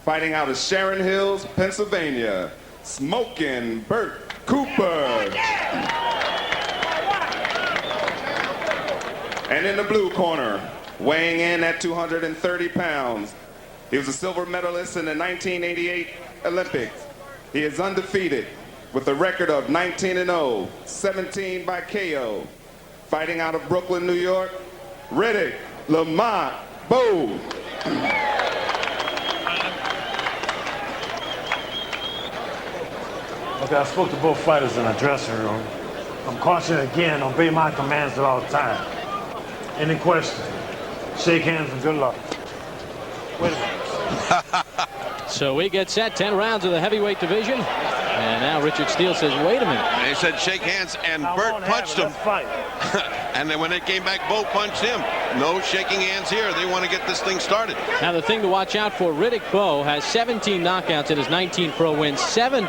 fighting out of Sharon Hills, Pennsylvania, Smokin' Bert Cooper. And in the blue corner, weighing in at 230 pounds, he was a silver medalist in the 1988 Olympics. He is undefeated with a record of 19-0, 17 by KO. Fighting out of Brooklyn, New York, Riddick Lamont Bowe. Okay, I spoke to both fighters in the dressing room. I'm cautioning again, obey my commands at all times. Any question? Shake hands and good luck. Wait a minute. So we get set, 10 rounds of the heavyweight division. And now Richard Steele says, wait a minute. And he said shake hands, and Bert punched him. And then when it came back, Bowe punched him. No shaking hands here. They want to get this thing started. Now the thing to watch out for, Riddick Bowe has 17 knockouts in his 19 pro wins. 7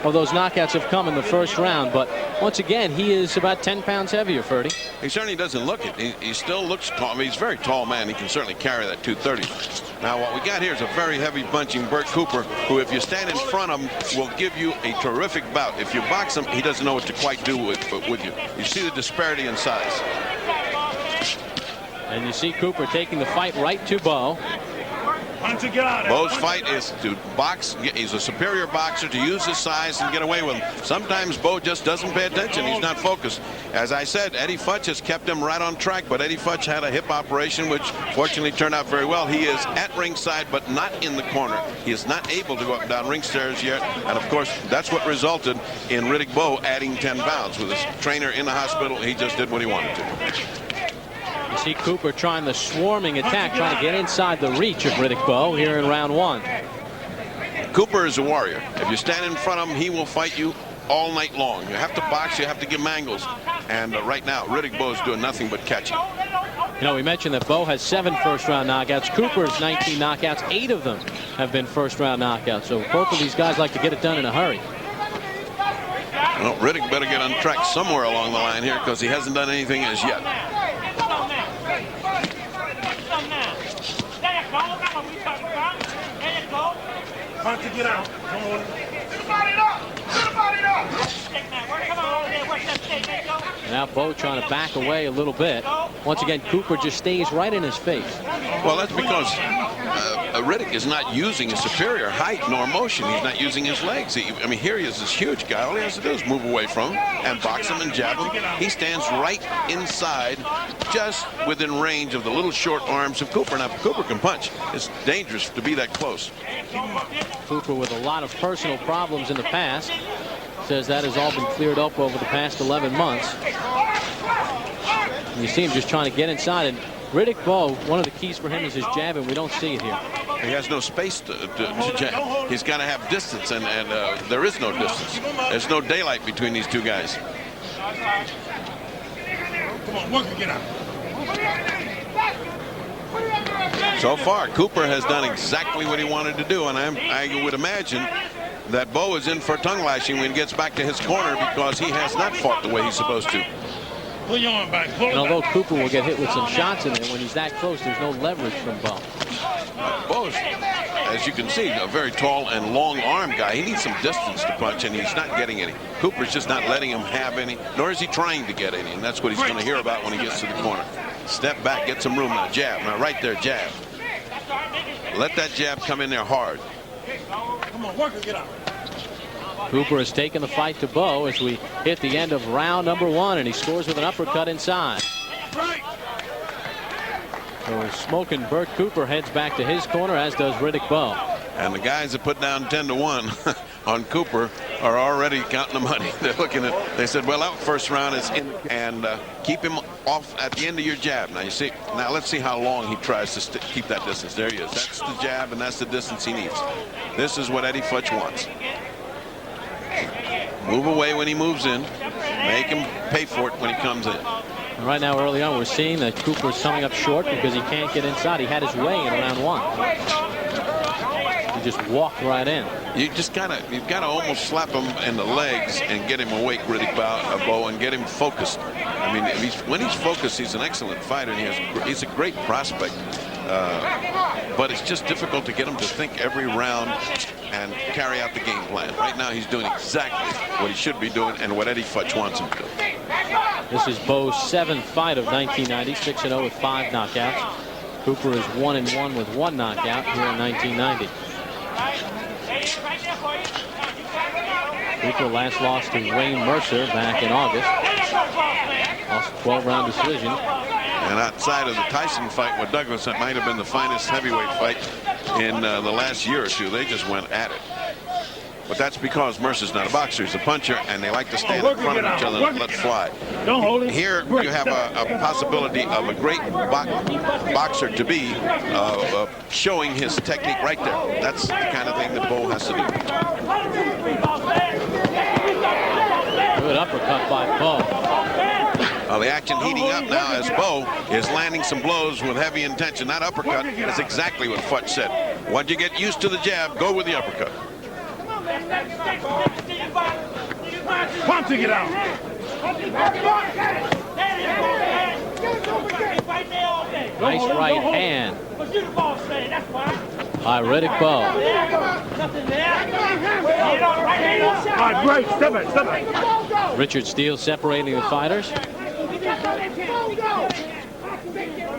of those knockouts have come in the first round, but once again, he is about 10 pounds heavier, Ferdy. He certainly doesn't look it. He still looks tall. I mean, he's a very tall man. He can certainly carry that 230. Now, what we got here is a very heavy punching Bert Cooper, who, if you stand in front of him, will give you a terrific bout. If you box him, he doesn't know what to quite do with you. You see the disparity in size. And you see Cooper taking the fight right to Bowe. Bowe's fight is to box. He's a superior boxer, to use his size and get away with him. Sometimes Bowe just doesn't pay attention. He's not focused. As I said, Eddie Futch has kept him right on track, but Eddie Futch had a hip operation which fortunately turned out very well. He is at ringside but not in the corner. He is not able to go up and down ring stairs yet, and of course that's what resulted in Riddick Bowe adding 10 pounds. With his trainer in the hospital, he just did what he wanted to. You see Cooper trying the swarming attack, trying to get inside the reach of Riddick Bowe here in round 1. Cooper is a warrior. If you stand in front of him, he will fight you all night long. You have to box, you have to give him angles. And right now, Riddick Bowe is doing nothing but catching. You know, we mentioned that Bowe has 7 first-round knockouts. Cooper's 19 knockouts. 8 of them have been first-round knockouts. So both of these guys like to get it done in a hurry. Well, Riddick better get on track somewhere along the line here, because he hasn't done anything as yet. Get out. Come on. Now Bowe trying to back away a little bit. Once again, Cooper just stays right in his face. Well, that's because Riddick is not using his superior height nor motion. He's not using his legs. I mean, here he is, this huge guy. All he has to do is move away from him and box him and jab him. He stands right inside, just within range of the little short arms of Cooper. Now, Cooper can punch. It's dangerous to be that close. Cooper with a lot of personal problems in the past. Says that has all been cleared up over the past 11 months. And you see him just trying to get inside. And Riddick Bowe, one of the keys for him is his jab, and we don't see it here. He has no space to jab. He's got to have distance, and there is no distance. There's no daylight between these two guys. Come on, work and get out. So far, Cooper has done exactly what he wanted to do, and I would imagine that Bowe is in for tongue lashing when he gets back to his corner, because he has not fought the way he's supposed to. Pull your arm back. And although Cooper will get hit with some shots in there, when he's that close, there's no leverage from Bowe. Bowe, as you can see, a very tall and long arm guy. He needs some distance to punch, and he's not getting any. Cooper's just not letting him have any, nor is he trying to get any, and that's what he's going to hear about when he gets to the corner. Step back, get some room, now jab. Now right there, jab. Let that jab come in there hard. Come on, work and get out. Cooper has taken the fight to Bowe as we hit the end of round number 1, and he scores with an uppercut inside. So Smokin' Bert Cooper heads back to his corner, as does Riddick Bowe. And the guys that put down 10-1 on Cooper are already counting the money. They're looking at, they said, well, that first round is in, and keep him off at the end of your jab. Now, you see, now let's see how long he tries to keep that distance. There he is. That's the jab, and that's the distance he needs. This is what Eddie Futch wants. Move away when he moves in. Make him pay for it when he comes in. And right now, early on, we're seeing that Cooper's coming up short because he can't get inside. He had his way in round 1. He just walked right in. You've got to almost slap him in the legs and get him awake, Riddick Bowe, and get him focused. I mean, when he's focused, he's an excellent fighter, and he's a great prospect. But it's just difficult to get him to think every round and carry out the game plan. Right now, he's doing exactly what he should be doing and what Eddie Futch wants him to do. This is Bowe's 7th fight of 1990, 6-0 with 5 knockouts. Cooper is 1-1 with 1 knockout here in 1990. Cooper last lost to Wayne Mercer back in August. Lost a 12-round decision. And outside of the Tyson fight with Douglas, that might have been the finest heavyweight fight in the last year or two. They just went at it. But that's because Mercer's not a boxer, he's a puncher, and they like to stand in front of each other and let fly. Here you have a possibility of a great boxer to be showing his technique right there. That's the kind of thing that Bowe has to do. Good uppercut by Bowe. The action heating up now as Bowe is landing some blows with heavy intention. That uppercut is exactly what Futch said. Once you get used to the jab, go with the uppercut. Punch to get out. Nice right hand by Riddick Bowe. All right, great. Step back, step back. Richard Steele separating the fighters.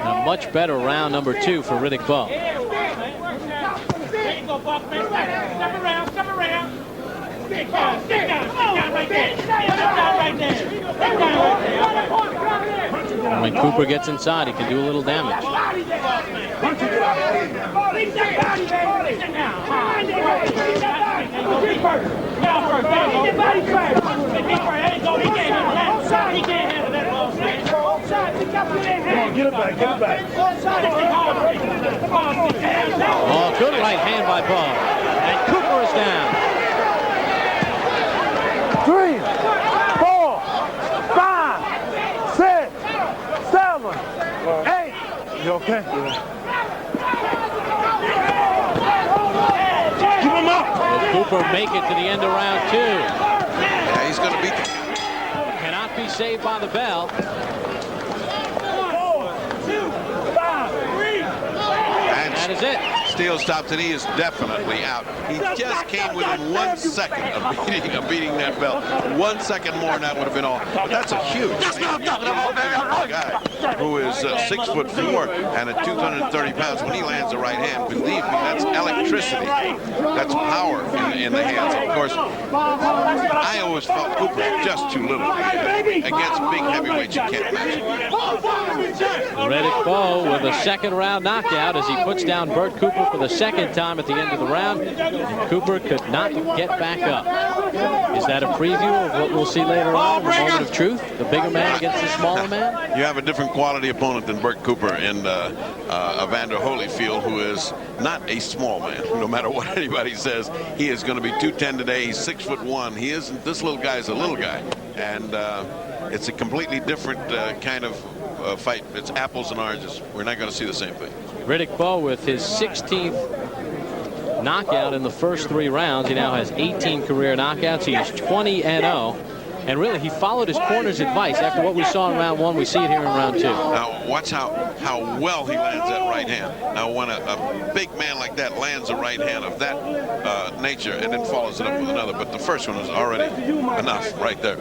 A much better round number 2 for Riddick Bowe. When Cooper gets inside, he can do a little damage. Get it back, get it back. Oh, good right hand by Bowe. And Cooper is down. 3, 4, 5, 6, 7, 8. You okay? Keep him up. Will Cooper make it to the end of round 2? Yeah, he's going to beat the... Cannot be saved by the bell. 4, 2, 5, 3. That is it. Steele stops and he is definitely out. He just came within 1 second of beating that belt. 1 second more and that would have been all. But that's a huge guy who is 6'4" and at 230 pounds. When he lands a right hand, believe me, that's electricity. That's power in the hands. Of course, I always felt Cooper just too little against big heavyweights. You can't match. Riddick Bowe with a 2nd round knockout as he puts down Bert Cooper for the 2nd time at the end of the round. And Cooper could not get back up. Is that a preview of what we'll see later on, the moment of truth? The bigger man against the smaller man? You have a different quality opponent than Bert Cooper in Evander Holyfield, who is not a small man. No matter what anybody says, he is going to be 210 today. He's 6'1". He isn't. This little guy is a little guy, and it's a completely different kind of fight. It's apples and oranges. We're not going to see the same thing. Riddick Bowe with his 16th knockout in the first 3 rounds. He now has 18 career knockouts. He is 20-0. And really, he followed his corner's advice. After what we saw in round 1, we see it here in round 2. Now, watch how well he lands that right hand. Now, when a big man like that lands a right hand of that nature and then follows it up with another, but the first one was already enough right there.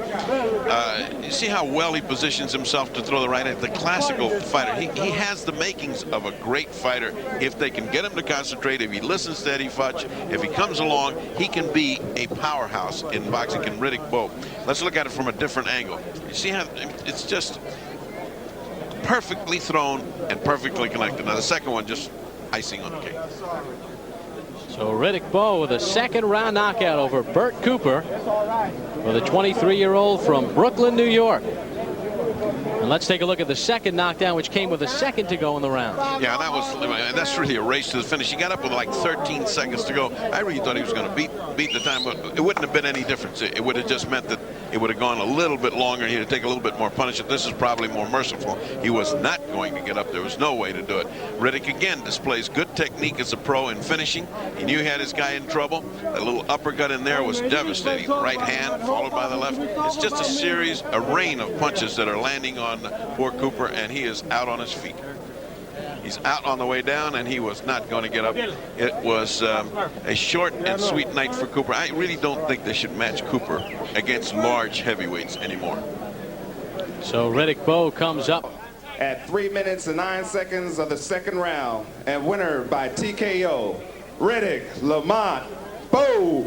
You see how well he positions himself to throw the right hand? The classical fighter. He has the makings of a great fighter. If they can get him to concentrate, if he listens to Eddie Futch, if he comes along, he can be a powerhouse in boxing. Can Riddick Bowe. Let's look at it from a different angle. You see how it's just perfectly thrown and perfectly connected. Now the second one just icing on the cake. So Riddick Bowe with a 2nd round knockout over Bert Cooper for the 23-year-old from Brooklyn, New York. And let's take a look at the 2nd knockdown, which came with a 2nd to go in the round. Yeah, that's really a race to the finish. He got up with like 13 seconds to go. I really thought he was going to beat the time, but it wouldn't have been any difference. It would have just meant that it would have gone a little bit longer. He had to take a little bit more punishment. This is probably more merciful. He was not going to get up. There was no way to do it. Riddick again displays good technique as a pro in finishing. He knew he had his guy in trouble. That little uppercut in there was devastating. Right hand followed by the left. It's just a rain of punches that are landing on poor Cooper, and he is out on his feet. He He's out on the way down, and he was not going to get up. It was a short and sweet night for Cooper. I really don't think they should match Cooper against large heavyweights anymore. So Riddick Bowe comes up at 3 minutes and 9 seconds of the second round, and winner by TKO, Riddick Lamont Bowe.